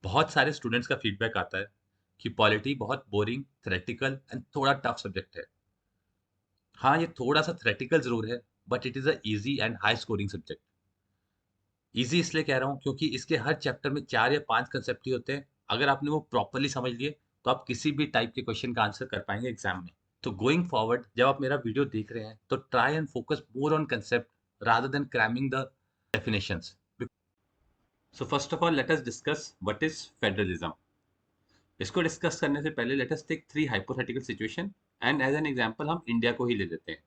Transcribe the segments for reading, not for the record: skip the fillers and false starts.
बहुत सारे स्टूडेंट्स का फीडबैक आता है कि पॉलिटी बहुत बोरिंग, थ्योरेटिकल एंड थोड़ा टफ सब्जेक्ट है। हाँ, ये थोड़ा सा थ्योरेटिकल ज़रूर है, but it is a easy and high scoring subject. Easy इसलिए कह रहा हूँ क्योंकि इसके हर चैप्टर में 4 या 5 कांसेप्ट ही होते हैं। अगर आपने वो प्रॉपर्ली समझ लिए, तो आप किसी भी टाइप के क्वेश्चन का आंसर कर पाएँगे एग्ज़ाम में। तो गोइंग फॉरवर्ड जब आप मेरा वीडियो देख रहे हैं, तो try and focus more on concept rather than cramming the definitions. So first of all let us discuss what is federalism. इसको डिस्कस करने से पहले let us take 3 hypothetical situation and as an example हम India को ही ले लेते हैं।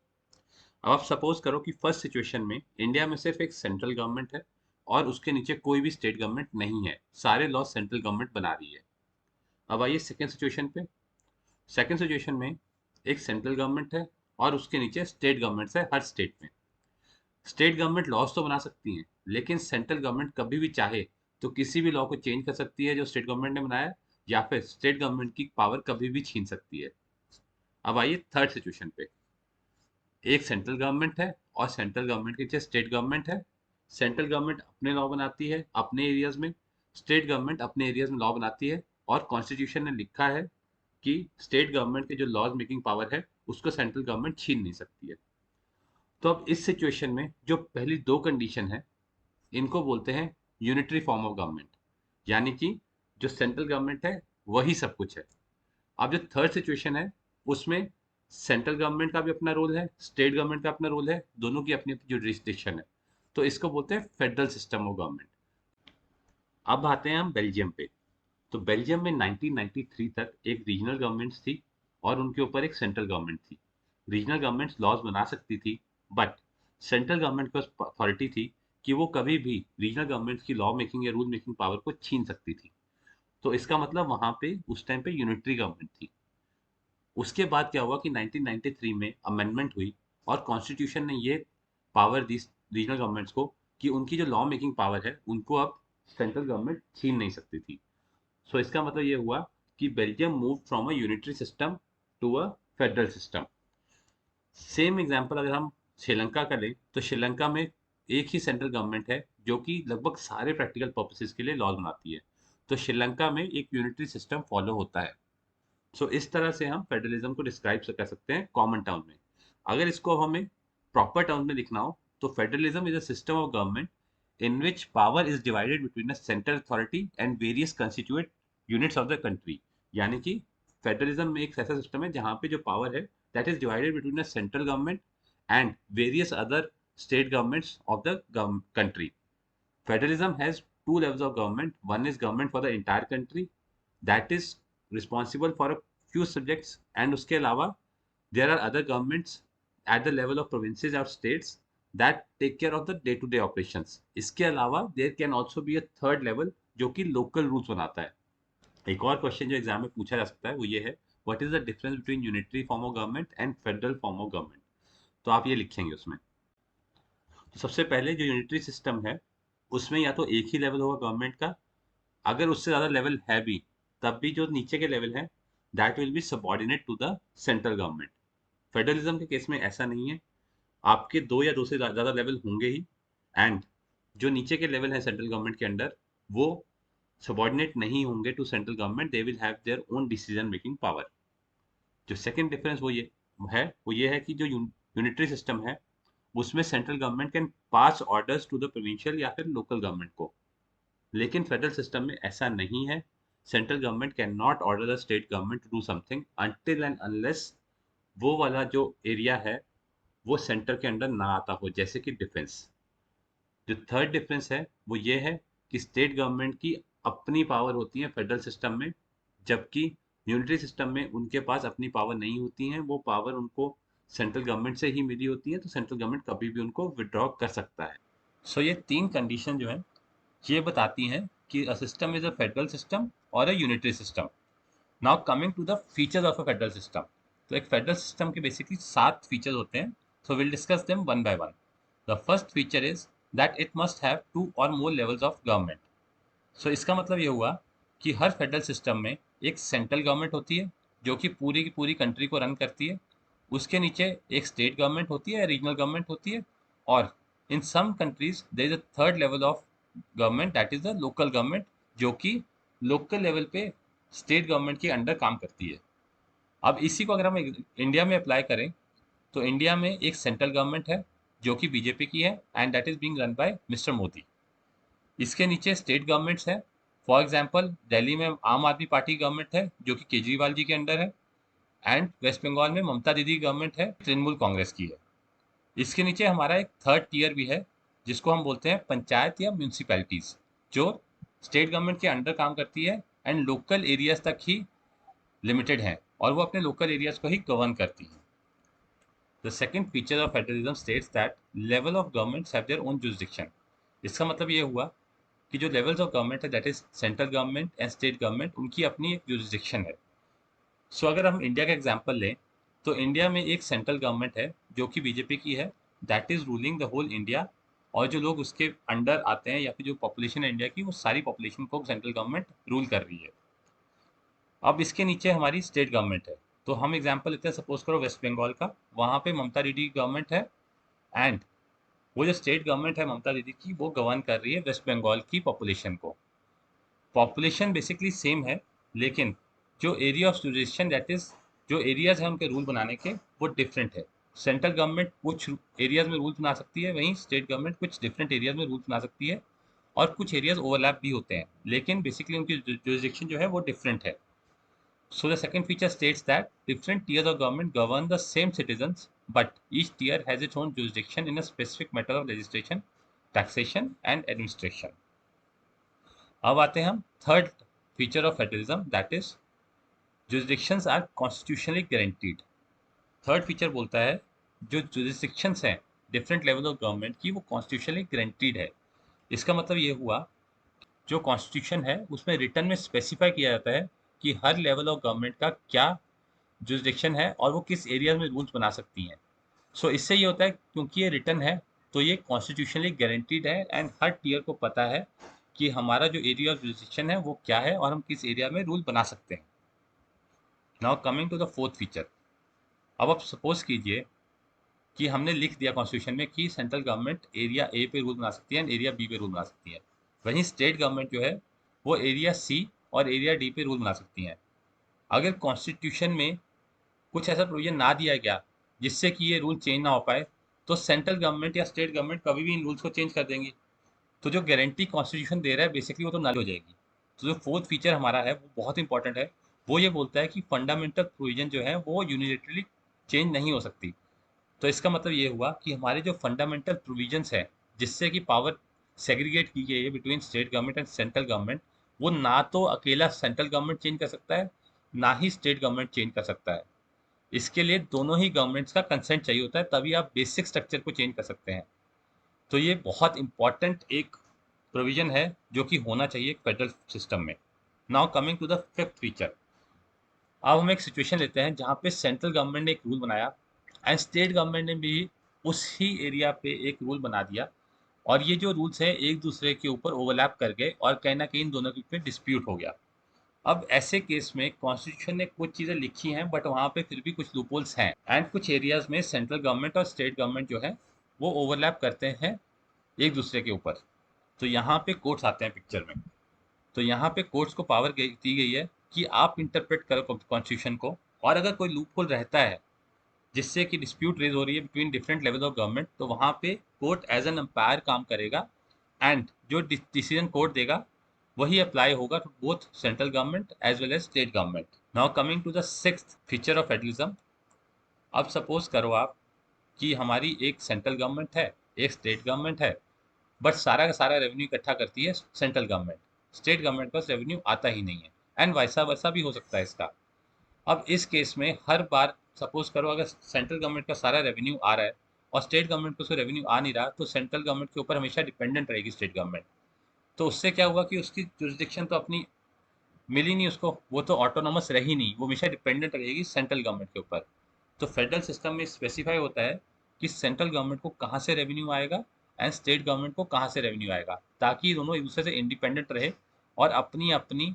अब आप सपोज करो कि फर्स्ट सिचुएशन में इंडिया में सिर्फ एक सेंट्रल गवर्नमेंट है और उसके नीचे कोई भी स्टेट गवर्नमेंट नहीं है, सारे लॉ सेंट्रल गवर्नमेंट बना रही है। अब आइए सेकेंड सिचुएशन पे। सेकेंड सिचुएशन में एक सेंट्रल गवर्नमेंट है और उसके नीचे स्टेट गवर्नमेंट्स है हर स्टेट में। स्टेट गवर्नमेंट लॉज तो बना सकती हैं, लेकिन सेंट्रल गवर्नमेंट कभी भी चाहे तो किसी भी लॉ को चेंज कर सकती है जो स्टेट गवर्नमेंट ने बनाया, या फिर स्टेट गवर्नमेंट की पावर कभी भी छीन सकती है। अब आइए थर्ड सिचुएशन पे। एक सेंट्रल गवर्नमेंट है और सेंट्रल गवर्नमेंट के नीचे स्टेट गवर्नमेंट है। सेंट्रल गवर्नमेंट अपने लॉ बनाती है अपने एरियाज में, स्टेट गवर्नमेंट अपने एरियाज में लॉ बनाती है, और कॉन्स्टिट्यूशन ने लिखा है कि स्टेट गवर्नमेंट के जो लॉज मेकिंग पावर है उसको सेंट्रल गवर्नमेंट छीन नहीं सकती है। तो अब इस सिचुएशन में जो पहली दो कंडीशन है, इनको बोलते हैं यूनिटरी फॉर्म ऑफ गवर्नमेंट, यानी कि जो सेंट्रल गवर्नमेंट है वही सब कुछ है। अब जो थर्ड सिचुएशन है, उसमें सेंट्रल गवर्नमेंट का भी अपना रोल है, स्टेट गवर्नमेंट का अपना रोल है, दोनों की अपनी अपनी जो जुरिस्डिक्शन है। तो इसको बोलते हैं फेडरल सिस्टम ऑफ गवर्नमेंट। अब आते हैं हम बेल्जियम पे। तो बेल्जियम में 1993 तक एक रीजनल गवर्नमेंट्स थी और उनके ऊपर एक सेंट्रल गवर्नमेंट थी। रीजनल गवर्नमेंट्स लॉज बना सकती थी, बट सेंट्रल गवर्नमेंट के पास अथॉरिटी थी कि वो कभी भी रीजनल गवर्नमेंट्स की लॉ मेकिंग या रूल मेकिंग पावर को छीन सकती थी। तो इसका मतलब वहां पे उस टाइम पे यूनिटरी गवर्नमेंट थी। उसके बाद क्या हुआ कि 1993 में अमेंडमेंट हुई और कॉन्स्टिट्यूशन ने ये पावर दी रीजनल गवर्नमेंट्स को कि उनकी जो लॉ मेकिंग पावर है उनको अब सेंट्रल गवर्नमेंट छीन नहीं सकती थी। सो इसका मतलब ये हुआ कि Belgium move from a unitary system to a federal system. Same example अगर हम श्रीलंका का लें, तो श्रीलंका में एक ही सेंट्रल गवर्नमेंट है जो कि लगभग सारे प्रैक्टिकल पर्पसेस के लिए लॉज बनाती है। तो श्रीलंका में एक यूनिटरी सिस्टम फॉलो होता है। इस तरह से हम फेडरलिज्म को डिस्क्राइब कर सकते हैं कॉमन टर्म में। अगर इसको अब हमें प्रॉपर टर्म में लिखना हो, तो federalism is a system of government in which power is divided between a central authority and various constituent units of the country. यानी कि फेडरलिज्म में एक ऐसा सिस्टम है जहाँ पे जो पावर है that is divided between a central government and various other state governments of the country. Federalism has two levels of government. One is government for the entire country, that is responsible for a few subjects, and उसके अलावा there are other governments at the level of provinces or states that take care of the day to day operations. इसके अलावा there can also be a third level जो कि local rules बनाता है। एक और क्वेश्चन जो एग्जाम में पूछा जा सकता है वो ये है, what is the difference between unitary form of government and federal form of government. तो आप ये लिखेंगे उसमें। तो सबसे पहले जो यूनिटरी सिस्टम है उसमें या तो एक ही लेवल होगा गवर्नमेंट का, अगर उससे ज़्यादा लेवल है भी तब भी जो नीचे के लेवल है that will be subordinate to the central government. Federalism के केस में ऐसा नहीं है, आपके दो या दो से ज़्यादा लेवल होंगे ही, एंड जो नीचे के लेवल है सेंट्रल गवर्नमेंट के अंडर वो सबॉर्डिनेट नहीं होंगे to central government, they will have their own decision making power. जो सेकंड डिफरेंस वो ये है कि जो यूनिटरी सिस्टम है उसमें central government can pass orders to the provincial या फिर लोकल गवर्नमेंट को, लेकिन फेडरल सिस्टम में ऐसा नहीं है। Central government can not order the state government to do something until and unless वो वाला जो एरिया है वो सेंटर के अंडर ना आता हो, जैसे कि डिफेंस। जो थर्ड डिफरेंस है वो ये है कि स्टेट गवर्नमेंट की अपनी पावर होती है फेडरल सिस्टम में, जबकि यूनिटरी सिस्टम में उनके पास अपनी पावर नहीं होती है, वो पावर उनको सेंट्रल गवर्नमेंट से ही मिली होती है, तो सेंट्रल गवर्नमेंट कभी भी उनको विड्रॉ कर सकता है। ये तीन कंडीशन जो है ये बताती हैं कि a system is a federal system और a unitary system. Now coming to the features of a federal system. तो एक फेडरल सिस्टम के बेसिकली 7 फीचर्स होते हैं। Will discuss them one by one. The first feature is that it must have 2 और मोर levels of government. इसका मतलब ये हुआ कि हर फेडरल सिस्टम में एक सेंट्रल गवर्नमेंट होती है जो कि पूरी की पूरी कंट्री को रन करती है। उसके नीचे एक स्टेट गवर्नमेंट होती है, रीजनल गवर्नमेंट होती है, और in some countries there is a third level of government that is the local government, जो कि लोकल लेवल पे स्टेट गवर्नमेंट के अंडर काम करती है। अब इसी को अगर हम इंडिया में अप्लाई करें तो इंडिया में एक सेंट्रल गवर्नमेंट है जो कि बीजेपी की है and that is being run by mister Modi. इसके नीचे स्टेट गवर्नमेंट्स हैं। फॉर एग्जांपल दिल्ली में आम आदमी पार्टी गवर्नमेंट है जो कि केजरीवाल जी के अंडर है एंड वेस्ट बंगाल में ममता दीदी गवर्नमेंट है, तृणमूल कांग्रेस की है। इसके नीचे हमारा एक थर्ड टियर भी है जिसको हम बोलते हैं पंचायत या म्यूनिसिपैलिटीज, जो स्टेट गवर्नमेंट के अंडर काम करती है एंड लोकल एरियाज तक ही लिमिटेड हैं और वो अपने लोकल एरियाज को ही गवर्न करती हैं। The second feature of federalism states that level of governments have their own jurisdiction. इसका मतलब ये हुआ कि जो लेवल्स ऑफ गवर्नमेंट है that is central government and state government, उनकी अपनी एक जुरिसडिक्शन है। सो अगर हम इंडिया का एग्जांपल लें तो इंडिया में एक सेंट्रल गवर्नमेंट है जो कि बीजेपी की है, that is ruling the whole India. और जो लोग उसके अंडर आते हैं या फिर जो पॉपुलेशन है इंडिया की, वो सारी पॉपुलेशन को सेंट्रल गवर्नमेंट रूल कर रही है। अब इसके नीचे हमारी स्टेट गवर्नमेंट है। तो हम एग्जांपल लेते हैं, सपोज करो वेस्ट बंगाल का, वहाँ पे ममता दीदी गवर्नमेंट है एंड वो जो स्टेट गवर्नमेंट है ममता दीदी की, वो गवर्न कर रही है वेस्ट बंगाल की पॉपुलेशन को। पॉपुलेशन बेसिकली सेम है, लेकिन जो area of jurisdiction that is जो एरियाज हैं उनके रूल बनाने के, वो डिफरेंट है। सेंट्रल गवर्नमेंट कुछ एरियाज में रूल बना सकती है, वहीं स्टेट गवर्नमेंट कुछ डिफरेंट एरियाज में रूल बना सकती है और कुछ एरियाज ओवरलैप भी होते हैं, लेकिन बेसिकली उनकी जुरिसडिक्शन जो है वो डिफरेंट है। So the second feature states that different tiers of government govern the same citizens, but each tier has its own jurisdiction in a specific matter of legislation, taxation and administration. अब आते हैं हम third feature of federalism, that is jurisdictions are constitutionally guaranteed. Third feature बोलता है जो jurisdictions हैं different level of government की, वो कॉन्स्टिट्यूशनली गारंटीड है। इसका मतलब ये हुआ जो कॉन्स्टिट्यूशन है उसमें रिटर्न में स्पेसिफाई किया जाता है कि हर लेवल ऑफ गवर्नमेंट का क्या जुरिसडिक्शन है और वो किस एरिया में रूल्स बना सकती हैं। सो इससे ये होता है क्योंकि ये रिटर्न है तो ये कॉन्स्टिट्यूशनली गारंटीड है एंड हर टीयर को पता है कि हमारा जो एरिया ऑफ जुरिसडिक्शन है वो क्या है और हम किस एरिया में रूल बना सकते हैं। Now coming to the fourth feature. अब आप सपोज कीजिए कि हमने लिख दिया कॉन्स्टिट्यूशन में कि सेंट्रल गवर्नमेंट एरिया ए पे रूल बना सकती है एंड एरिया बी पे रूल बना सकती है, वहीं स्टेट गवर्नमेंट जो है वो एरिया सी और एरिया डी पे रूल बना सकती हैं। अगर कॉन्स्टिट्यूशन में कुछ ऐसा प्रोविजन ना दिया गया जिससे कि ये रूल चेंज ना हो पाए, तो सेंट्रल गवर्नमेंट या स्टेट गवर्नमेंट कभी भी इन रूल्स को चेंज कर देंगी। तो जो गारंटी कॉन्स्टिट्यूशन दे रहा है बेसिकली वो तो नल हो जाएगी। तो जो फोर्थ फीचर हमारा है वो बहुत इंपॉर्टेंट है। वो ये बोलता है कि फंडामेंटल प्रोविजन जो है वो यूनिलेटरली चेंज नहीं हो सकती। तो इसका मतलब ये हुआ कि हमारे जो फंडामेंटल प्रोविजंस हैं जिससे कि पावर सेग्रीगेट की गई है between state government and central government, वो ना तो अकेला सेंट्रल गवर्नमेंट चेंज कर सकता है ना ही स्टेट गवर्नमेंट चेंज कर सकता है। इसके लिए दोनों ही गवर्नमेंट्स का कंसेंट चाहिए होता है, तभी आप बेसिक स्ट्रक्चर को चेंज कर सकते हैं। तो ये बहुत इंपॉर्टेंट एक प्रोविजन है जो कि होना चाहिए फेडरल सिस्टम में। Now coming to the fifth feature. अब हम एक सिचुएशन लेते हैं जहाँ पे सेंट्रल गवर्नमेंट ने एक रूल बनाया एंड स्टेट गवर्नमेंट ने भी उसी एरिया पे एक रूल बना दिया और ये जो रूल्स हैं एक दूसरे के ऊपर ओवरलैप कर गए और कहीं ना कहीं इन दोनों के बीच में डिस्प्यूट हो गया। अब ऐसे केस में कॉन्स्टिट्यूशन ने कुछ चीज़ें लिखी हैं बट वहाँ पे फिर भी कुछ लूपहोल्स हैं एंड कुछ एरियाज में सेंट्रल गवर्नमेंट और स्टेट गवर्नमेंट जो है वो ओवरलैप करते हैं एक दूसरे के ऊपर। तो यहाँ पे कोर्ट्स आते हैं पिक्चर में। तो यहाँ पे कोर्ट्स को पावर दी गई है कि आप इंटरप्रेट करो कॉन्स्टिट्यूशन को, और अगर कोई लूपहोल रहता है जिससे कि डिस्प्यूट रेज हो रही है between different level of government, तो वहाँ पे कोर्ट एज एन एम्पायर काम करेगा एंड जो डिसीजन कोर्ट देगा वही अप्लाई होगा to both central government as well as state government. Now coming to the sixth feature of federalism. अब सपोज करो आप कि हमारी एक सेंट्रल गवर्नमेंट है, एक स्टेट गवर्नमेंट है, बट सारा का सारा रेवेन्यू इकट्ठा करती है सेंट्रल गवर्नमेंट, स्टेट गवर्नमेंट पास रेवेन्यू आता ही नहीं है एंड वैसा वैसा भी हो सकता है इसका। अब इस केस में हर बार सपोज करो अगर सेंट्रल गवर्नमेंट का सारा रेवेन्यू आ रहा है और स्टेट गवर्नमेंट को उसका रेवेन्यू आ नहीं रहा, तो सेंट्रल गवर्नमेंट के ऊपर हमेशा डिपेंडेंट रहेगी स्टेट गवर्नमेंट। तो उससे क्या हुआ कि उसकी जुरिसडिक्शन तो अपनी मिली नहीं उसको, वो तो ऑटोनोमस रही नहीं, वो हमेशा डिपेंडेंट रहेगी सेंट्रल गवर्नमेंट के ऊपर। तो फेडरल सिस्टम में स्पेसिफाई होता है कि सेंट्रल गवर्नमेंट को कहाँ से रेवेन्यू आएगा एंड स्टेट गवर्नमेंट को कहाँ से रेवेन्यू आएगा, ताकि दोनों एक दूसरे से इंडिपेंडेंट रहे और अपनी अपनी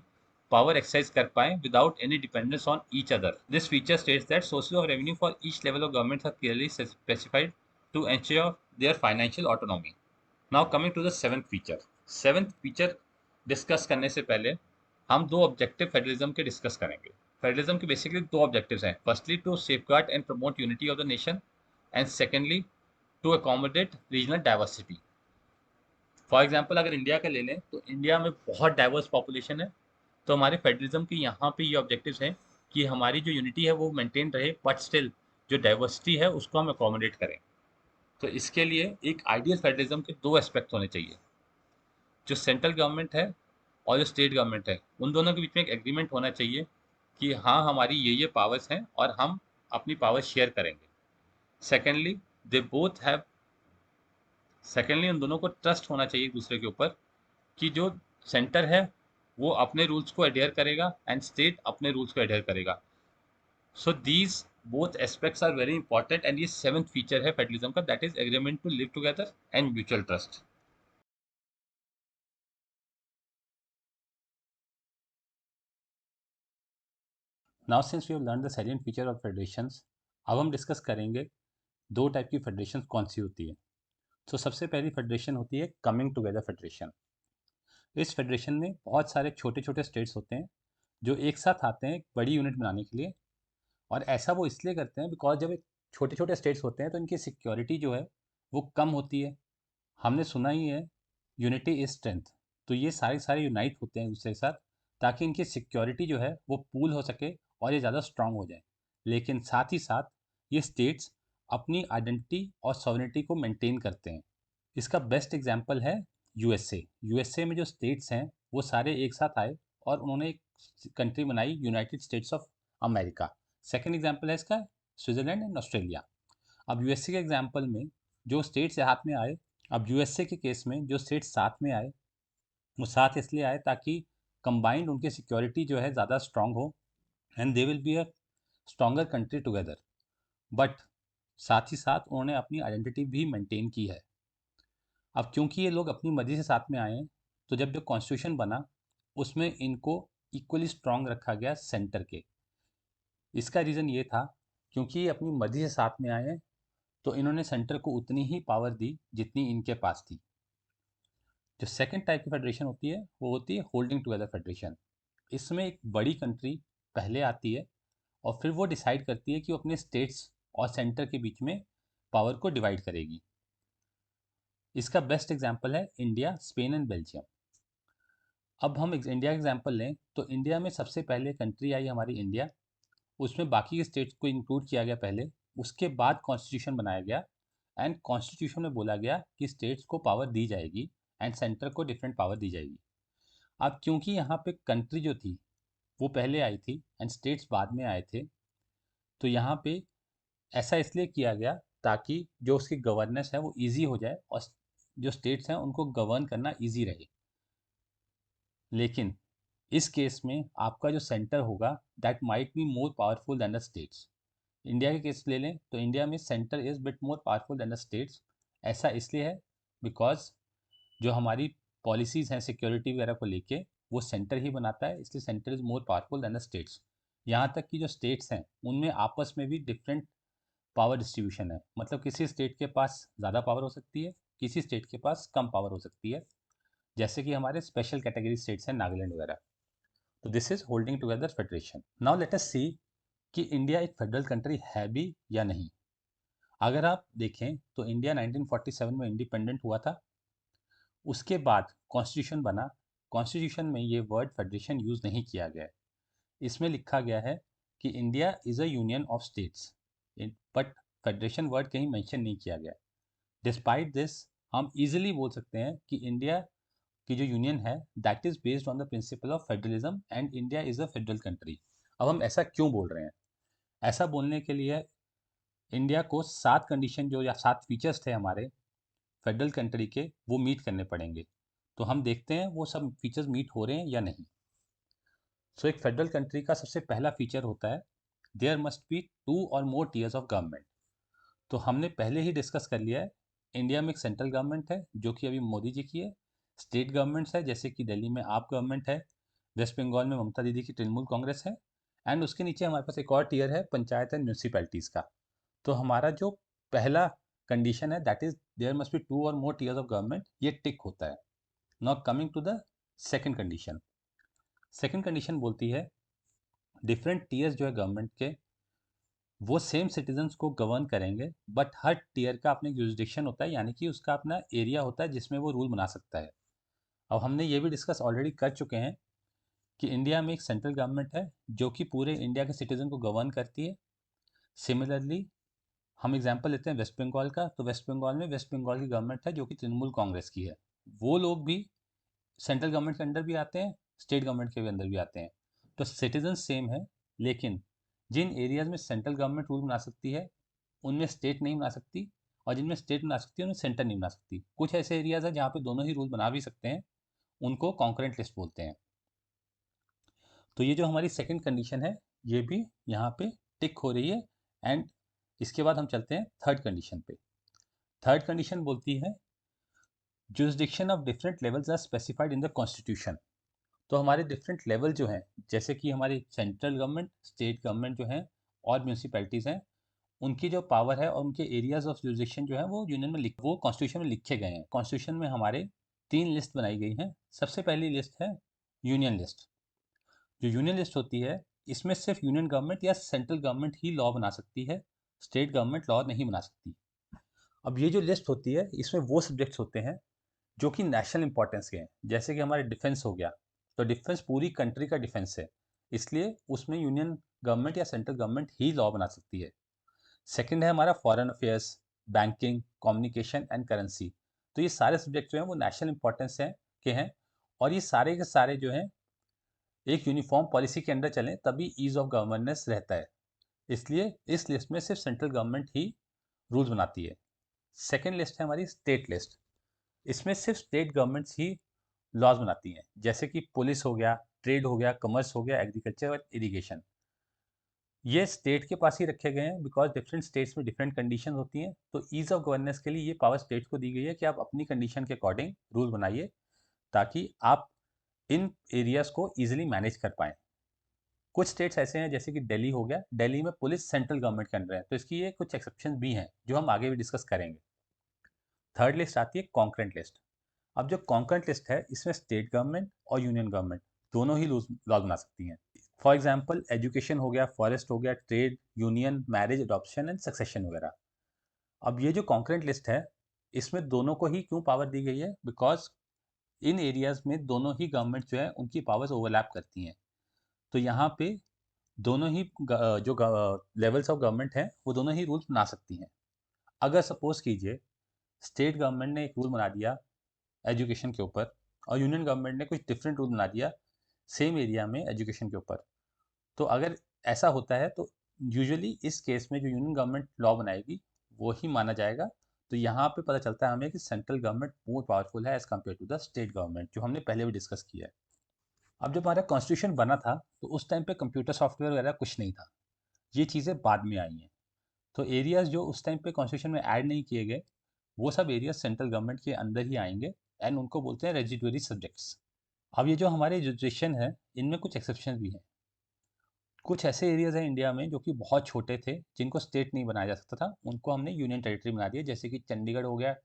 पावर एक्सरसाइज कर पाए without any dependence on each other. This feature states that sources of revenue for each level of government are clearly specified to ensure their financial autonomy. Now coming to the seventh feature. Seventh feature discuss करने से पहले हम दो objective federalism के discuss करेंगे। Federalism के basically दो objectives हैं, firstly to safeguard and promote unity of the nation, and secondly to accommodate regional diversity. For example अगर इंडिया का ले लें तो इंडिया में बहुत डाइवर्स पॉपुलेशन है, तो हमारे फेडरलिज्म के यहाँ पे ये ऑब्जेक्टिव्स हैं कि हमारी जो यूनिटी है वो मेंटेन रहे, बट स्टिल जो डाइवर्सिटी है उसको हम अकोमोडेट करें। तो इसके लिए एक आइडियल फेडरलिज्म के दो एस्पेक्ट होने चाहिए, जो सेंट्रल गवर्नमेंट है और जो स्टेट गवर्नमेंट है, उन दोनों के बीच में एक एग्रीमेंट होना चाहिए कि हाँ हमारी ये पावर्स हैं और हम अपनी पावर्स शेयर करेंगे। Secondly they both have secondly उन दोनों को ट्रस्ट होना चाहिए एक दूसरे के ऊपर कि जो सेंटर है वो अपने रूल्स को अडेयर करेगा एंड स्टेट अपने रूल्स को अडेयर करेगा। So these both aspects are very important, and ये सेवंथ फीचर है फेडरलिज्म का, that is agreement to live together and mutual trust. Now since we have learn the salient feature of federations, अब हम discuss करेंगे दो type की federation कौन सी होती है। तो सबसे पहली फेडरेशन होती है कमिंग टुगेदर फेडरेशन। इस फेडरेशन में बहुत सारे छोटे छोटे स्टेट्स होते हैं जो एक साथ आते हैं एक बड़ी यूनिट बनाने के लिए। और ऐसा वो इसलिए करते हैं बिकॉज जब एक छोटे छोटे स्टेट्स होते हैं तो इनकी सिक्योरिटी जो है वो कम होती है। हमने सुना ही है यूनिटी इज स्ट्रेंथ। तो ये सारे सारे यूनाइट होते हैं एक दूसरे के साथ ताकि इनकी सिक्योरिटी जो है वो पूल हो सके और ये ज़्यादा स्ट्रांग हो जाए। लेकिन साथ ही साथ ये स्टेट्स अपनी आइडेंटिटी और सॉवरेनिटी को मेंटेन करते हैं। इसका बेस्ट एग्जांपल है यूएसए। यूएसए में जो स्टेट्स हैं वो सारे एक साथ आए और उन्होंने एक कंट्री बनाई, United states of America. Second example है इसका स्विट्जरलैंड एंड ऑस्ट्रेलिया। अब यूएसए के एग्जाम्पल में जो स्टेट्स हाथ में आए, अब यूएसए के केस में जो स्टेट्स साथ में आए वो साथ इसलिए आए ताकि कंबाइंड उनकी सिक्योरिटी जो है ज़्यादा स्ट्रांग हो and they will be a stronger country together. But साथ ही साथ उन्होंने अपनी आइडेंटिटी भी मेंटेन की है। अब क्योंकि ये लोग अपनी मर्जी से साथ में आए हैं तो जब जो कॉन्स्टिट्यूशन बना उसमें इनको इक्वली स्ट्रांग रखा गया सेंटर के। इसका रीज़न ये था क्योंकि ये अपनी मर्जी से साथ में आए हैं तो इन्होंने सेंटर को उतनी ही पावर दी जितनी इनके पास थी। जो सेकंड टाइप की फेडरेशन होती है वो होती है होल्डिंग टुगेदर फेडरेशन। इसमें एक बड़ी कंट्री पहले आती है और फिर वो डिसाइड करती है कि वो अपने स्टेट्स और सेंटर के बीच में पावर को डिवाइड करेगी। इसका बेस्ट एग्जांपल है इंडिया, स्पेन एंड बेल्जियम। अब हम इंडिया का एग्जांपल लें तो इंडिया में सबसे पहले कंट्री आई हमारी इंडिया, उसमें बाकी के स्टेट्स को इंक्लूड किया गया पहले, उसके बाद कॉन्स्टिट्यूशन बनाया गया एंड कॉन्स्टिट्यूशन में बोला गया कि स्टेट्स को पावर दी जाएगी एंड सेंटर को डिफरेंट पावर दी जाएगी। अब क्योंकि यहाँ पे कंट्री जो थी वो पहले आई थी एंड स्टेट्स बाद में आए थे, तो यहाँ पे ऐसा इसलिए किया गया ताकि जो उसकी गवर्नेंस है वो इजी हो जाए और जो स्टेट्स हैं उनको गवर्न करना इजी रहे। लेकिन इस केस में आपका जो सेंटर होगा that might be more powerful then the states. India के केस ले लें तो इंडिया में centre is bit more powerful then the states. ऐसा इसलिए है बिकॉज जो हमारी पॉलिसीज़ हैं सिक्योरिटी वगैरह को लेके वो सेंटर ही बनाता है, इसलिए centre is more powerful then the states. यहाँ तक कि जो स्टेट्स हैं उनमें आपस में भी डिफरेंट पावर डिस्ट्रीब्यूशन है, मतलब किसी स्टेट के पास ज़्यादा पावर हो सकती है, किसी स्टेट के पास कम पावर हो सकती है, जैसे कि हमारे स्पेशल कैटेगरी स्टेट्स हैं नागालैंड वगैरह। तो this is holding together federation. Now let us see कि इंडिया एक फेडरल कंट्री है भी या नहीं। अगर आप देखें तो इंडिया 1947 में इंडिपेंडेंट हुआ था, उसके बाद कॉन्स्टिट्यूशन बना। कॉन्स्टिट्यूशन में ये वर्ड फेडरेशन यूज़ नहीं किया गया है। इसमें लिखा गया है कि India is a union of states, but federation word कहीं मेंशन नहीं किया गया। डिस्पाइट दिस हम इजीली बोल सकते हैं कि इंडिया की जो यूनियन है that is based on the principle of federalism and India is a federal country. अब हम ऐसा क्यों बोल रहे हैं? ऐसा बोलने के लिए इंडिया को 7 कंडीशन जो या 7 फीचर्स थे हमारे फेडरल कंट्री के वो मीट करने पड़ेंगे। तो हम देखते हैं वो सब फीचर्स मीट हो रहे हैं या नहीं। सो एक फेडरल कंट्री का सबसे पहला फीचर होता है देयर मस्ट बी 2 और मोर टीयर्स ऑफ गवर्नमेंट। तो हमने पहले ही डिस्कस कर लिया है, इंडिया में एक सेंट्रल गवर्नमेंट है जो कि अभी मोदी जी की है, स्टेट गवर्नमेंट्स है जैसे कि दिल्ली में आप गवर्नमेंट है, वेस्ट बंगाल में ममता दीदी की तृणमूल कांग्रेस है, एंड उसके नीचे हमारे पास एक और टीयर है पंचायत एंड म्यूनसिपैलिटीज़ का। तो हमारा जो पहला कंडीशन है that is there must be 2 और मोर टीयर्स ऑफ गवर्नमेंट, ये टिक होता है। Now coming to the second condition. Second condition बोलती है डिफरेंट टीयर्स जो है गवर्नमेंट के वो सेम सिटीजन्स को गवर्न करेंगे, बट हर टीयर का अपना जुरिसडिक्शन होता है, यानी कि उसका अपना एरिया होता है जिसमें वो रूल बना सकता है। अब हमने ये भी डिस्कस ऑलरेडी कर चुके हैं कि इंडिया में एक सेंट्रल गवर्नमेंट है जो कि पूरे इंडिया के सिटीजन को गवर्न करती है। सिमिलरली हम एग्जांपल लेते हैं वेस्ट बंगाल का, तो वेस्ट बंगाल में वेस्ट बंगाल की गवर्नमेंट है जो कि तृणमूल कांग्रेस की है। वो लोग भी सेंट्रल गवर्नमेंट के अंडर भी आते हैं, स्टेट गवर्नमेंट के भी अंदर भी आते हैं। तो सिटीजन सेम है, लेकिन जिन एरियाज में सेंट्रल गवर्नमेंट रूल बना सकती है उनमें स्टेट नहीं बना सकती, और जिनमें स्टेट बना सकती है उनमें सेंटर नहीं बना सकती। कुछ ऐसे एरियाज हैं जहाँ पे दोनों ही रूल बना भी सकते हैं, उनको कॉन्करेंट लिस्ट बोलते हैं। तो ये जो हमारी सेकंड कंडीशन है ये भी यहाँ पे टिक हो रही है। एंड इसके बाद हम चलते हैं थर्ड कंडीशन पे। थर्ड कंडीशन बोलती है jurisdiction of different levels are specified in the constitution. तो हमारे डिफरेंट लेवल जो हैं, जैसे कि हमारी सेंट्रल गवर्नमेंट, स्टेट गवर्नमेंट जो हैं और म्यूनसिपैलिटीज़ हैं, उनकी जो पावर है और उनके एरियाज ऑफ जुरिसडिक्शन जो है वो यूनियन में वो कॉन्स्टिट्यूशन में लिखे गए हैं। कॉन्स्टिट्यूशन में हमारे 3 लिस्ट बनाई गई हैं। सबसे पहली लिस्ट है यूनियन लिस्ट। जो यूनियन लिस्ट होती है इसमें सिर्फ यूनियन गवर्नमेंट या सेंट्रल गवर्नमेंट ही लॉ बना सकती है, स्टेट गवर्नमेंट लॉ नहीं बना सकती। अब ये जो लिस्ट होती है इसमें वो सब्जेक्ट्स होते हैं जो कि नेशनल इंपॉर्टेंस के हैं, जैसे कि हमारे डिफेंस हो गया। तो डिफेंस पूरी कंट्री का डिफेंस है, इसलिए उसमें यूनियन गवर्नमेंट या सेंट्रल गवर्नमेंट ही लॉ बना सकती है। सेकंड है हमारा foreign affairs, banking, communication and currency. तो ये सारे सब्जेक्ट जो हैं वो नेशनल इंपॉर्टेंस हैं के हैं, और ये सारे के सारे जो हैं एक यूनिफॉर्म पॉलिसी के अंडर चलें तभी ईज ऑफ गवर्नेंस रहता है। इसलिए इस लिस्ट में सिर्फ सेंट्रल गवर्नमेंट ही रूल्स बनाती है। सेकेंड लिस्ट है हमारी स्टेट लिस्ट। इसमें सिर्फ स्टेट गवर्नमेंट्स ही लॉज बनाती हैं, जैसे कि पुलिस हो गया, ट्रेड हो गया, कमर्स हो गया, एग्रीकल्चर और इरिगेशन। ये स्टेट के पास ही रखे गए हैं बिकॉज डिफरेंट स्टेट्स में डिफरेंट कंडीशन होती हैं। तो ईज ऑफ गवर्नेंस के लिए ये पावर स्टेट्स को दी गई है कि आप अपनी कंडीशन के अकॉर्डिंग रूल बनाइए ताकि आप इन एरियाज को ईजिली मैनेज कर पाएँ। कुछ स्टेट्स ऐसे हैं जैसे कि दिल्ली हो गया, दिल्ली में पुलिस सेंट्रल गवर्नमेंट के अंडर है, तो इसकी ये कुछ एक्सेप्शन भी हैं जो हम आगे भी डिस्कस करेंगे। थर्ड लिस्ट आती है कॉन्करेंट लिस्ट। अब जो कॉन्करेंट लिस्ट है इसमें स्टेट गवर्नमेंट और यूनियन गवर्नमेंट दोनों ही लॉ बना सकती हैं। फॉर एग्जाम्पल एजुकेशन हो गया, फॉरेस्ट हो गया, trade, union, marriage, adoption and succession वगैरह। अब ये जो कॉन्करेंट लिस्ट है इसमें दोनों को ही क्यों पावर दी गई है, बिकॉज इन एरियाज में दोनों ही गवर्नमेंट जो है उनकी पावर्स ओवरलैप करती हैं। तो यहाँ पे दोनों ही जो लेवल्स ऑफ गवर्नमेंट हैं वो दोनों ही रूल्स बना सकती हैं। अगर सपोज कीजिए स्टेट गवर्नमेंट ने एक रूल बना दिया एजुकेशन के ऊपर और यूनियन गवर्नमेंट ने कुछ डिफरेंट रूल बना दिया सेम एरिया में एजुकेशन के ऊपर, तो अगर ऐसा होता है तो यूजुअली इस केस में जो यूनियन गवर्नमेंट लॉ बनाएगी वो ही माना जाएगा। तो यहाँ पे पता चलता है हमें कि सेंट्रल गवर्नमेंट मोर पावरफुल है as compare to the state government, जो हमने पहले भी डिस्कस किया है। अब जब हमारा कॉन्स्टिट्यूशन बना था तो उस टाइम पे कंप्यूटर सॉफ्टवेयर वगैरह कुछ नहीं था, ये चीज़ें बाद में आई हैं। तो एरियाज जो उस टाइम पे कॉन्स्टिट्यूशन में ऐड नहीं किए गए वो सब एरियाज सेंट्रल गवर्नमेंट के अंदर ही आएंगे, एंड उनको बोलते हैं रेजिडुअरी सब्जेक्ट्स। अब ये जो हमारे जुडिशन है इनमें कुछ एक्सेप्शन भी हैं। कुछ ऐसे एरियाज हैं इंडिया में जो कि बहुत छोटे थे जिनको स्टेट नहीं बनाया जा सकता था, उनको हमने यूनियन टेरिटरी बना दिया, जैसे कि चंडीगढ़ हो गया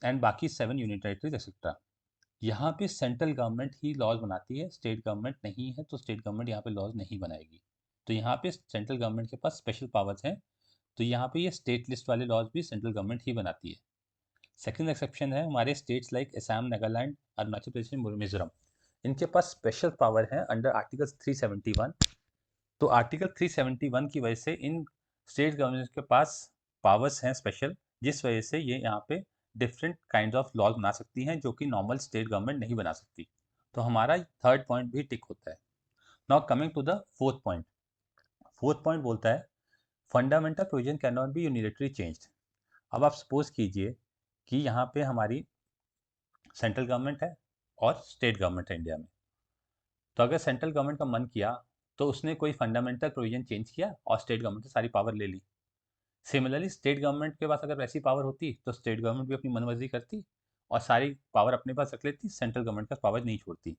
एंड बाकी 7 यूनियन टेरिटरीज एक्सेट्रा। यहाँ पे सेंट्रल गवर्नमेंट ही लॉज बनाती है, स्टेट गवर्नमेंट नहीं है, तो स्टेट गवर्नमेंट यहाँ पे लॉज नहीं बनाएगी। तो यहाँ पे सेंट्रल गवर्नमेंट के पास स्पेशल पावर्स हैं, तो यहाँ पे ये स्टेट लिस्ट वाले लॉज भी सेंट्रल गवर्नमेंट ही बनाती है। सेकंड एक्सेप्शन है हमारे स्टेट्स लाइक असम, नागालैंड, अरुणाचल प्रदेश, मिजोरम। इनके पास स्पेशल पावर है अंडर आर्टिकल 371। तो आर्टिकल 371 की वजह से इन स्टेट गवर्नमेंट के पास पावर्स हैं स्पेशल, जिस वजह से ये यहाँ पे डिफरेंट काइंड ऑफ लॉज बना सकती हैं जो कि नॉर्मल स्टेट गवर्नमेंट नहीं बना सकती। तो हमारा थर्ड पॉइंट भी टिक होता है। Now coming to the fourth point. Fourth point बोलता है fundamental provision can not be unilaterally changed. अब आप सपोज कीजिए कि यहाँ पे हमारी सेंट्रल गवर्नमेंट है और स्टेट गवर्नमेंट है इंडिया में। तो अगर सेंट्रल गवर्नमेंट का मन किया तो उसने कोई फंडामेंटल प्रोविजन चेंज किया और स्टेट गवर्नमेंट से सारी पावर ले ली। सिमिलरली स्टेट गवर्नमेंट के पास अगर वैसी पावर होती तो स्टेट गवर्नमेंट भी अपनी मनमर्जी करती और सारी पावर अपने पास रख लेती, सेंट्रल गवर्नमेंट का पावर नहीं छोड़ती।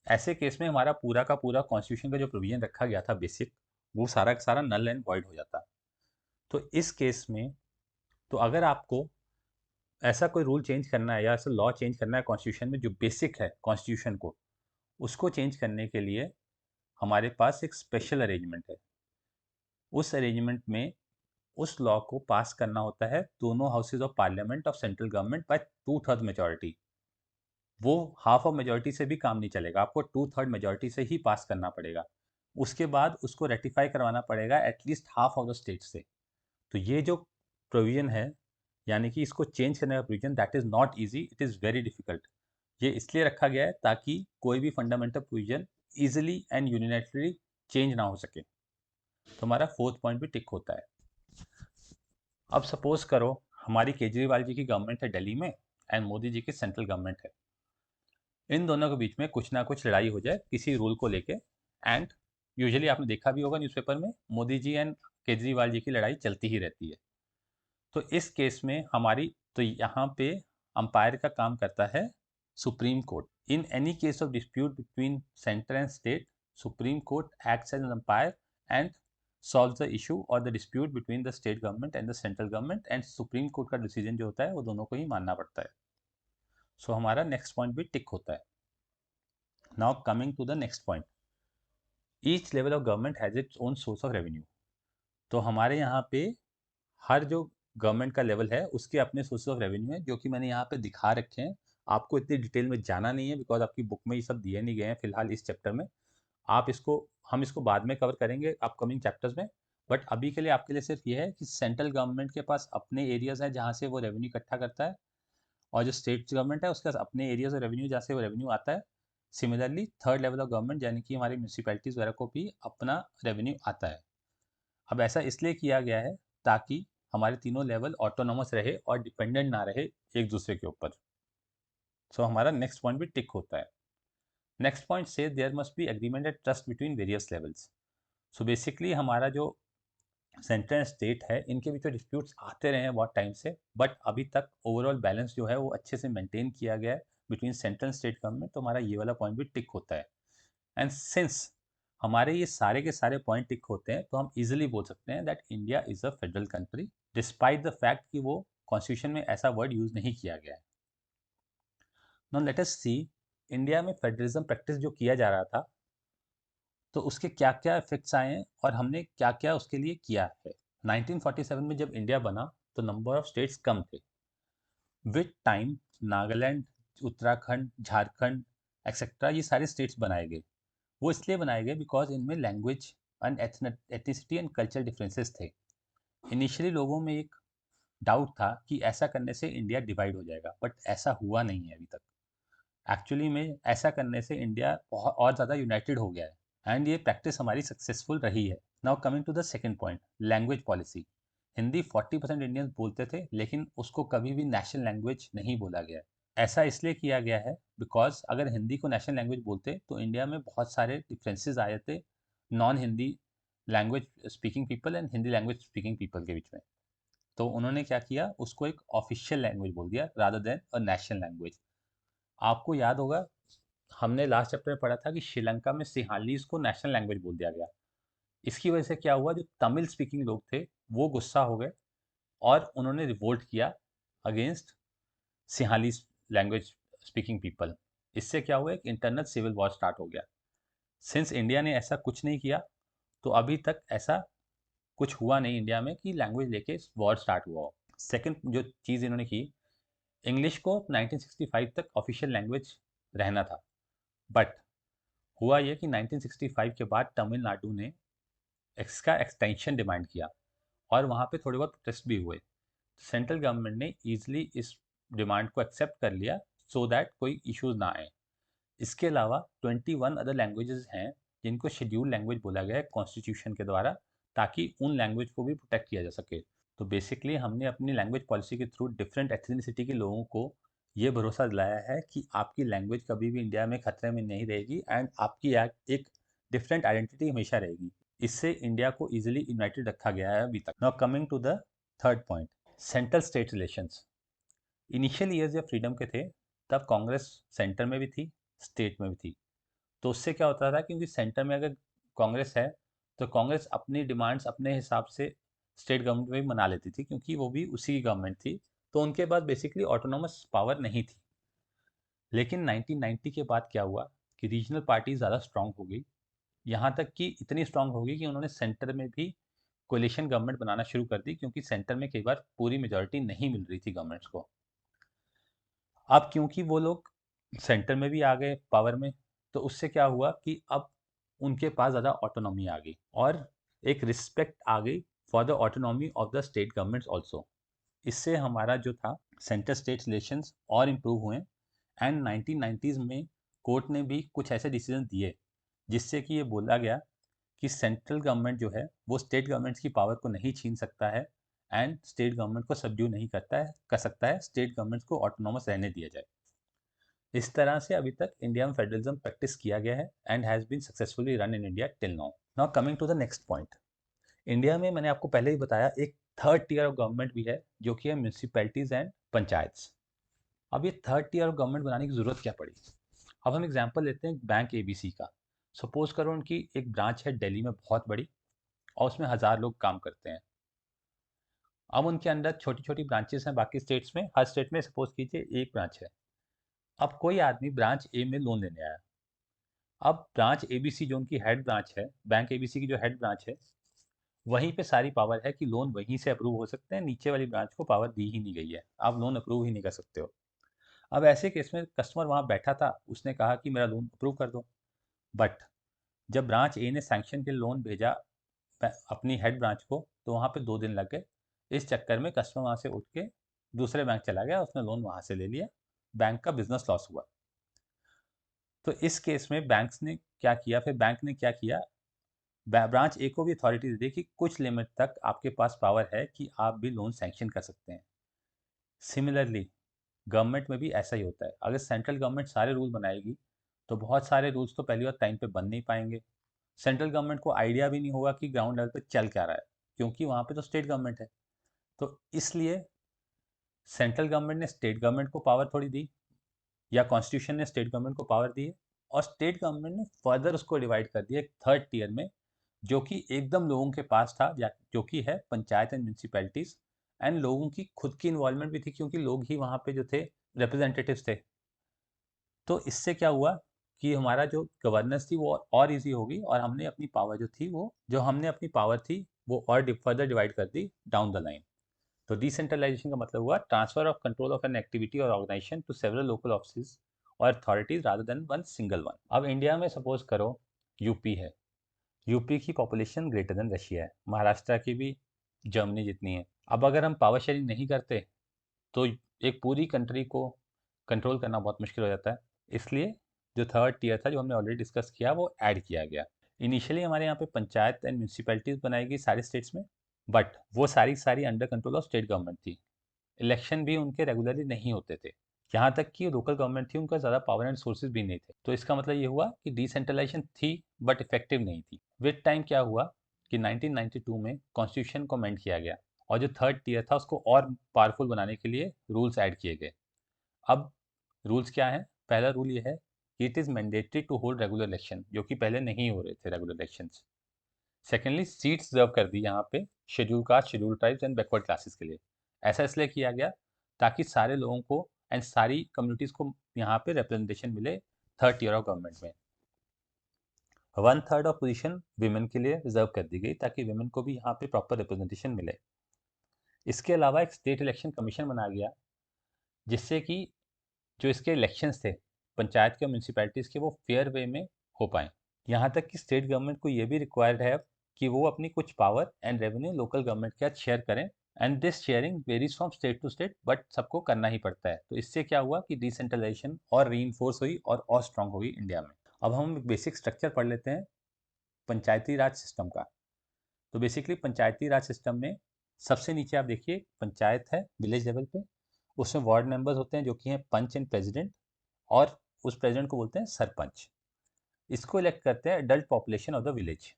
ऐसे केस में हमारा पूरा का पूरा कॉन्स्टिट्यूशन का जो प्रोविजन रखा गया था बेसिक, वो सारा का सारा नल एंड वॉइड हो जाता। तो इस केस में तो अगर आपको ऐसा कोई रूल चेंज करना है या ऐसा लॉ चेंज करना है कॉन्स्टिट्यूशन में जो बेसिक है कॉन्स्टिट्यूशन को, उसको चेंज करने के लिए हमारे पास एक स्पेशल अरेंजमेंट है। उस अरेंजमेंट में उस लॉ को पास करना होता है दोनों houses of parliament of central government by 2/3 majority. वो हाफ ऑफ मेजॉरिटी से भी काम नहीं चलेगा, आपको 2/3 मेजॉरिटी से ही पास करना पड़ेगा। उसके बाद उसको रेटिफाई करवाना पड़ेगा at least half of the state से। तो ये जो प्रोविजन है, यानी कि इसको चेंज करने का provision, that is not easy, it is very difficult. ये इसलिए रखा गया है ताकि कोई भी fundamental provision easily and unilaterally change ना हो सके। तो हमारा फोर्थ पॉइंट भी टिक होता है। अब सपोज करो हमारी केजरीवाल जी की गवर्नमेंट है दिल्ली में एंड मोदी जी की सेंट्रल गवर्नमेंट है। इन दोनों के बीच में कुछ ना कुछ लड़ाई हो जाए किसी रूल को लेके, एंड यूजुअली आपने देखा भी होगा न्यूज़पेपर में मोदी जी एंड केजरीवाल जी की लड़ाई चलती ही रहती है। तो इस केस में हमारी, तो यहाँ पे अंपायर का काम करता है Supreme Court. In any case of dispute between centre and state, Supreme Court acts as an umpire and solve the issue और the dispute between the state government and the central government, and Supreme Court का decision जो होता है वो दोनों को ही मानना पड़ता है। सो हमारा नेक्स्ट पॉइंट भी टिक होता है। Now coming to the next point, each level of government has its own source of revenue. तो हमारे यहाँ पे हर जो गवर्नमेंट का लेवल है उसके अपने सोर्स ऑफ रेवेन्यू है, जो कि मैंने यहाँ पे दिखा रखे हैं। आपको इतनी डिटेल में जाना नहीं है बिकॉज आपकी बुक में ये सब दिए नहीं गए हैं फिलहाल इस चैप्टर में। आप इसको, हम इसको बाद में कवर करेंगे अपकमिंग चैप्टर्स में। बट अभी के लिए आपके लिए सिर्फ ये है कि सेंट्रल गवर्नमेंट के पास अपने एरियाज हैं जहाँ से वो रेवेन्यू इकट्ठा करता है, और जो स्टेट गवर्नमेंट है उसके पास अपने एरियाज और रेवेन्यू जहाँ से वो रेवेन्यू आता है। Similarly third level of government यानी कि हमारी म्यूनसिपैलिटीज़ वगैरह को भी अपना रेवेन्यू आता है। अब ऐसा इसलिए किया गया है ताकि हमारे तीनों लेवल ऑटोनोमस रहे और डिपेंडेंट ना रहे एक दूसरे के ऊपर। सो हमारा नेक्स्ट पॉइंट भी टिक होता है। नेक्स्ट पॉइंट से there must be agreement and trust between various levels. So basically हमारा जो सेंटर एंड स्टेट है इनके बीच में डिस्प्यूट्स आते रहे हैं बहुत टाइम से, बट अभी तक ओवरऑल बैलेंस जो है वो अच्छे से मेंटेन किया गया है between central and state government. तो हमारा ये वाला पॉइंट भी टिक होता है। एंड सिंस हमारे ये सारे के सारे पॉइंट टिक होते हैं तो हम इजीली बोल सकते हैं that India is a federal country, despite the fact कि वो कॉन्स्टिट्यूशन में ऐसा वर्ड यूज नहीं किया गया है। नाउ लेट अस सी, इंडिया में फेडरलिज्म प्रैक्टिस जो किया जा रहा था तो उसके क्या क्या इफेक्ट्स आए हैं और हमने क्या क्या उसके लिए किया है। 1947 में जब इंडिया बना तो नंबर ऑफ स्टेट्स कम थे। With time Nagaland, Uttarakhand, Jharkhand etcetera ये सारे स्टेट्स बनाए गए। वो इसलिए बनाए गए बिकॉज इनमें language and ethnicity and culture differences थे। इनिशियली लोगों में एक डाउट था कि ऐसा करने से इंडिया डिवाइड हो जाएगा, बट ऐसा हुआ नहीं है अभी तक। एक्चुअली में ऐसा करने से इंडिया बहुत और ज़्यादा यूनाइटेड हो गया है एंड ये प्रैक्टिस हमारी सक्सेसफुल रही है। Now coming to the second point, language policy. Hindi 40% Indians बोलते थे लेकिन उसको कभी भी नेशनल लैंग्वेज नहीं बोला गया। ऐसा इसलिए किया गया है बिकॉज अगर हिंदी को नेशनल लैंग्वेज बोलते तो इंडिया में बहुत सारे डिफरेंसेस आ जाते non Hindi language speaking people and Hindi language speaking people के बीच में। तो उन्होंने क्या किया, उसको एक ऑफिशियल लैंग्वेज बोल दिया rather than a national language. आपको याद होगा हमने लास्ट चैप्टर में पढ़ा था कि श्रीलंका में सिंहालीज को नेशनल लैंग्वेज बोल दिया गया। इसकी वजह से क्या हुआ, जो तमिल स्पीकिंग लोग थे वो गुस्सा हो गए और उन्होंने रिवोल्ट किया against Sinhali language speaking people. इससे क्या हुआ, एक इंटरनल सिविल वॉर स्टार्ट हो गया। सिंस इंडिया ने ऐसा कुछ नहीं किया तो अभी तक ऐसा कुछ हुआ नहीं इंडिया में कि लैंग्वेज लेके वॉर स्टार्ट हुआ हो। सेकंड जो चीज़ इन्होंने की, इंग्लिश को 1965 तक ऑफिशियल लैंग्वेज रहना था, बट हुआ ये कि 1965 के बाद तमिलनाडु ने इसका एक्सटेंशन डिमांड किया और वहाँ पे थोड़े बहुत प्रोटेस्ट भी हुए। सेंट्रल गवर्नमेंट ने ईजिली इस डिमांड को एक्सेप्ट कर लिया सो दैट कोई इश्यूज ना आए। इसके अलावा 21 अदर लैंग्वेजेस हैं जिनको शेड्यूल लैंग्वेज बोला गया है कॉन्स्टिट्यूशन के द्वारा, ताकि उन लैंग्वेज को भी प्रोटेक्ट किया जा सके। तो बेसिकली हमने अपनी लैंग्वेज पॉलिसी के थ्रू डिफरेंट एथनिसिटी के लोगों को ये भरोसा दिलाया है कि आपकी लैंग्वेज कभी भी इंडिया में खतरे में नहीं रहेगी एंड आपकी एक डिफरेंट आइडेंटिटी हमेशा रहेगी। इससे इंडिया को इजिली यूनाइटेड रखा गया है अभी तक। Now coming to the third point, central state relations. Initial years जब फ्रीडम के थे तब कांग्रेस सेंटर में भी थी, स्टेट में भी थी। तो उससे क्या होता था, क्योंकि सेंटर में अगर कांग्रेस है तो कांग्रेस अपनी डिमांड्स अपने हिसाब से स्टेट गवर्नमेंट में भी मना लेती थी क्योंकि वो भी उसी की गवर्नमेंट थी। तो उनके पास बेसिकली ऑटोनोमस पावर नहीं थी। लेकिन 1990 के बाद क्या हुआ कि रीजनल पार्टी ज़्यादा स्ट्रांग हो गई, यहाँ तक कि इतनी स्ट्रांग हो गई कि उन्होंने सेंटर में भी कोलिशन गवर्नमेंट बनाना शुरू कर दी, क्योंकि सेंटर में कई बार पूरी मेजॉरिटी नहीं मिल रही थी गवर्नमेंट्स को। अब क्योंकि वो लोग सेंटर में भी आ गए पावर में, तो उससे क्या हुआ कि अब उनके पास ज़्यादा ऑटोनॉमी आ गई और एक रिस्पेक्ट आ गई for the autonomy of the state governments also. इससे हमारा जो था सेंटर स्टेट रिलेशंस और इम्प्रूव हुए, एंड 1990s में कोर्ट ने भी कुछ ऐसे डिसीजन दिए जिससे कि ये बोला गया कि सेंट्रल गवर्नमेंट जो है वो स्टेट गवर्नमेंट्स की पावर को नहीं छीन सकता है, एंड स्टेट गवर्नमेंट को सबड्यू नहीं कर सकता है, स्टेट गवर्नमेंट्स को ऑटोनॉमस रहने दिया जाए। इस तरह से अभी तक इंडिया में फेडरलिज्म प्रैक्टिस किया गया है and has been successfully run in India till now. Now coming to the next point, India में मैंने आपको पहले ही बताया एक थर्ड टीयर ऑफ गवर्नमेंट भी है जो कि है म्यूनसिपैलिटीज एंड पंचायत्स। अब ये थर्ड टीयर ऑफ गवर्नमेंट बनाने की जरूरत क्या पड़ी? अब हम एग्जांपल लेते हैं बैंक एबीसी का। सपोज करो उनकी एक ब्रांच है दिल्ली में बहुत बड़ी और उसमें 1000 लोग काम करते हैं। अब उनके अंदर छोटी छोटी ब्रांचेस हैं बाकी स्टेट्स में, हर स्टेट में सपोज कीजिए एक ब्रांच है। अब कोई आदमी ब्रांच ए में लोन लेने आया। अब ब्रांच एबीसी जो उनकी हेड ब्रांच है, बैंक एबीसी की जो हेड ब्रांच है, वहीं पे सारी पावर है कि लोन वहीं से अप्रूव हो सकते हैं, नीचे वाली ब्रांच को पावर दी ही नहीं गई है, आप लोन अप्रूव ही नहीं कर सकते हो। अब ऐसे केस में कस्टमर वहाँ बैठा था, उसने कहा कि मेरा लोन अप्रूव कर दो, बट जब ब्रांच ए ने सैंक्शन के लोन भेजा अपनी हेड ब्रांच को, तो वहाँ पे 2 दिन लग गए। इस चक्कर में कस्टमर वहाँ से उठ के दूसरे बैंक चला गया, उसने लोन वहाँ से ले लिया, बैंक का बिजनेस लॉस हुआ। तो इस केस में बैंक्स ने क्या किया, फिर बैंक ने क्या किया, ब्रांच ए को भी अथॉरिटी दे दी कि कुछ लिमिट तक आपके पास पावर है कि आप भी लोन सैंक्शन कर सकते हैं। सिमिलरली गवर्नमेंट में भी ऐसा ही होता है, अगर सेंट्रल गवर्नमेंट सारे रूल बनाएगी तो बहुत सारे रूल्स तो पहली बार टाइम पे बन नहीं पाएंगे। सेंट्रल गवर्नमेंट को आइडिया भी नहीं होगा कि ग्राउंड लेवल पे चल क्या रहा है, क्योंकि वहाँ पे तो स्टेट गवर्नमेंट है। तो इसलिए सेंट्रल गवर्नमेंट ने स्टेट गवर्नमेंट को पावर थोड़ी दी, या कॉन्स्टिट्यूशन ने स्टेट गवर्नमेंट को पावर दी है, और स्टेट गवर्नमेंट ने फर्दर उसको डिवाइड कर दिया एक थर्ड टीयर में, जो कि एकदम लोगों के पास था, जो कि है पंचायत एंड म्यूनसिपैलिटीज। एंड लोगों की खुद की इन्वॉल्वमेंट भी थी, क्योंकि लोग ही वहाँ पे जो थे रिप्रेजेंटेटिव्स थे। तो इससे क्या हुआ कि हमारा जो गवर्नेंस थी वो और इजी होगी, और हमने अपनी पावर जो थी वो और फर्दर डिवाइड कर दी डाउन द लाइन। तो डिसेंट्रलाइजेशन का मतलब हुआ transfer of control of an activity और organisation to several local office और authorities rather than one single one. अब इंडिया में सपोज करो यूपी है, यूपी की पॉपुलेशन ग्रेटर देन रशिया है, महाराष्ट्र की भी जर्मनी जितनी है। अब अगर हम पावर शेयरिंग नहीं करते तो एक पूरी कंट्री को कंट्रोल करना बहुत मुश्किल हो जाता है। इसलिए जो थर्ड टीयर था जो हमने ऑलरेडी डिस्कस किया वो ऐड किया गया। इनिशियली हमारे यहाँ पे पंचायत एंड म्यूनसिपैलिटीज बनाई गई सारे स्टेट्स में, बट वो सारी सारी under control of state government थी। इलेक्शन भी उनके रेगुलरली नहीं होते थे, यहाँ तक कि लोकल गवर्नमेंट थी उनका ज़्यादा पावर एंड सोर्सेज भी नहीं थे। तो इसका मतलब ये हुआ कि डिसेंट्रलाइजेशन थी बट इफेक्टिव नहीं थी। विद टाइम क्या हुआ कि 1992 में कॉन्स्टिट्यूशन को अमेंड किया गया, और जो थर्ड टीयर था उसको और पावरफुल बनाने के लिए रूल्स ऐड किए गए। अब रूल्स क्या हैं? पहला रूल ये है कि it is mandatory to hold regular election, जो कि पहले नहीं हो रहे थे regular elections. Secondly seats reserve कर दी यहाँ पे schedule caste, schedule tribes and backward classes के लिए। ऐसा इसलिए किया गया ताकि सारे लोगों को एंड सारी कम्युनिटीज़ को यहाँ पे रिप्रेजेंटेशन मिले थर्ड टीयर ऑफ गवर्नमेंट में। 1/3 ऑफ पोजीशन विमेन के लिए रिजर्व कर दी गई ताकि विमेन को भी यहाँ पे प्रॉपर रिप्रेजेंटेशन मिले। इसके अलावा एक स्टेट इलेक्शन कमीशन बनाया गया, जिससे कि जो इसके इलेक्शंस थे पंचायत के म्यूनसिपैलिटीज़ के वो फेयर वे में हो पाएँ। यहाँ तक कि स्टेट गवर्नमेंट को ये भी रिक्वायर्ड है कि वो अपनी कुछ power and revenue local government के साथ शेयर करें, and this sharing varies from state to state, but सबको करना ही पड़ता है। तो इससे क्या हुआ कि डिसेंट्रलाइजेशन और रीइंफोर्स हुई और स्ट्रांग हुई इंडिया में। अब हम बेसिक स्ट्रक्चर पढ़ लेते हैं पंचायती राज सिस्टम का। तो बेसिकली पंचायती राज सिस्टम में सबसे नीचे आप देखिए पंचायत है विलेज लेवल पे, उसमें वार्ड मेंबर्स होते हैं जो कि हैं पंच एंड प्रेसिडेंट, और उस प्रेसिडेंट को बोलते हैं सरपंच। इसको इलेक्ट करते हैं adult population of the village.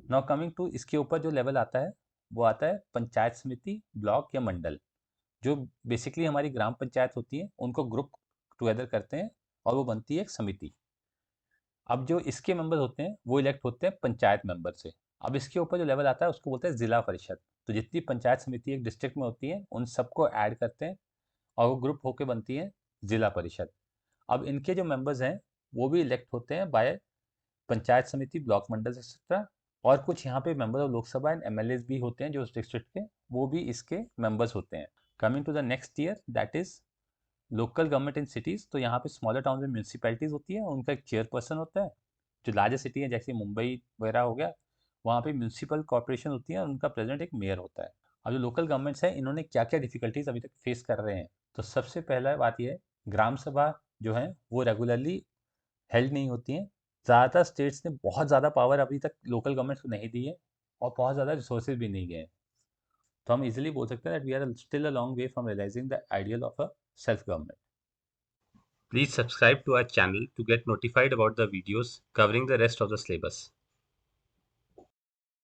Now coming to इसके ऊपर जो लेवल आता है वो आता है पंचायत समिति, ब्लॉक या मंडल, जो बेसिकली हमारी ग्राम पंचायत होती है उनको ग्रुप टुगेदर करते हैं और वो बनती है एक समिति। अब जो इसके मेंबर होते हैं वो इलेक्ट होते हैं पंचायत मेंबर से। अब इसके ऊपर जो लेवल आता है उसको बोलते हैं जिला परिषद। तो जितनी पंचायत समिति एक डिस्ट्रिक्ट में होती है उन सबको ऐड करते हैं और वो ग्रुप होके बनती है जिला परिषद। अब इनके जो मेंबर्स हैं वो भी इलेक्ट होते हैं बाय पंचायत समिति, ब्लॉक मंडल एक्सेट्रा। और कुछ यहाँ पे member of Lok Sabha and MLAs भी होते हैं जो उस डिस्ट्रिक्ट के, वो भी इसके मेंबर्स होते हैं। Coming to the next tier, that is local government in cities. तो यहाँ पे स्मॉलर टाउन में म्यूनसिपैलिटीज़ होती है, उनका एक चेयरपर्सन होता है। जो लार्जर सिटी है जैसे मुंबई वगैरह हो गया, वहाँ पे म्यूनसिपल कॉर्पोरेशन होती है और उनका प्रेसिडेंट एक मेयर होता है। अब जो लोकल गवर्नमेंट्स हैं, इन्होंने क्या क्या डिफिकल्टीज अभी तक फेस कर रहे हैं, तो सबसे पहला बात यह है, ग्राम सभा जो है वो रेगुलरली हेल्ड नहीं होती हैं। ज़्यादातर स्टेट्स ने बहुत ज़्यादा पावर अभी तक लोकल गवर्नमेंट्स को नहीं दी है और बहुत ज़्यादा रिसोर्सेज भी नहीं गए हैं। तो हम इजीली बोल सकते हैं that we are still a long way from realising the ideal of a self government. Please subscribe to our channel to get notified about the videos covering the rest of the syllabus.